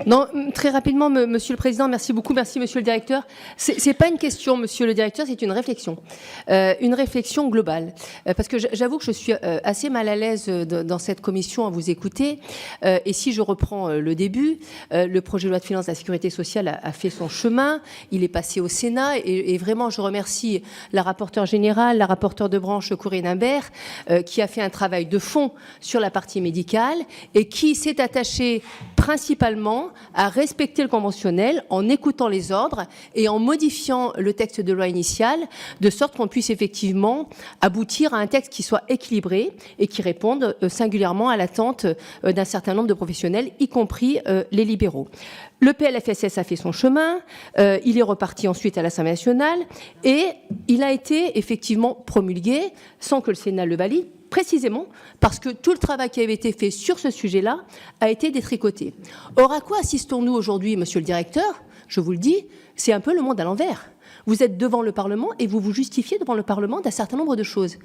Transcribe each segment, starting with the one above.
Non, très rapidement, Monsieur le Président, merci beaucoup, merci Monsieur le Directeur. C'est pas une question, Monsieur le Directeur, c'est une réflexion globale. Parce que j'avoue que je suis assez mal à l'aise dans cette commission à vous écouter. Et si je reprends le début, le projet de loi de finances de la Sécurité sociale a fait son chemin, il est passé au Sénat, et vraiment je remercie la rapporteure générale, la rapporteure de branche Corinne Imbert, qui a fait un travail de fond sur la partie médicale et qui s'est attachée principalement à respecter le conventionnel en écoutant les ordres et en modifiant le texte de loi initial, de sorte qu'on puisse effectivement aboutir à un texte qui soit équilibré et qui réponde singulièrement à l'attente d'un certain nombre de professionnels, y compris les libéraux. Le PLFSS a fait son chemin, il est reparti ensuite à l'Assemblée nationale et il a été effectivement promulgué sans que le Sénat le valide, précisément parce que tout le travail qui avait été fait sur ce sujet-là a été détricoté. Or, à quoi assistons-nous aujourd'hui, Monsieur le Directeur? Je vous le dis, c'est un peu le monde à l'envers. Vous êtes devant le Parlement et vous vous justifiez devant le Parlement d'un certain nombre de choses.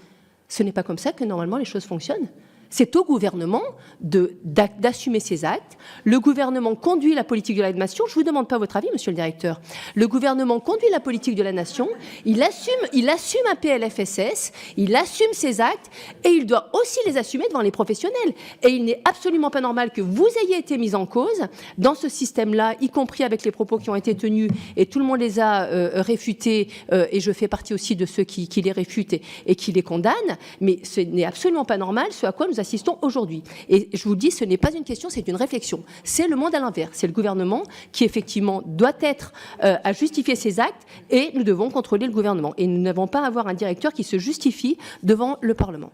Ce n'est pas comme ça que normalement les choses fonctionnent. C'est au gouvernement d'assumer ses actes. Le gouvernement conduit la politique de la nation. Je ne vous demande pas votre avis, Monsieur le Directeur. Le gouvernement conduit la politique de la nation. Il assume un PLFSS. Il assume ses actes et il doit aussi les assumer devant les professionnels. Et il n'est absolument pas normal que vous ayez été mis en cause dans ce système-là, y compris avec les propos qui ont été tenus, et tout le monde les a réfutés, et je fais partie aussi de ceux qui les réfutent et qui les condamnent. Mais ce n'est absolument pas normal ce à quoi nous assistons aujourd'hui. Et je vous le dis, ce n'est pas une question, c'est une réflexion. C'est le monde à l'envers. C'est le gouvernement qui, effectivement, doit être à justifier ses actes et nous devons contrôler le gouvernement. Et nous n'avons pas à avoir un directeur qui se justifie devant le Parlement.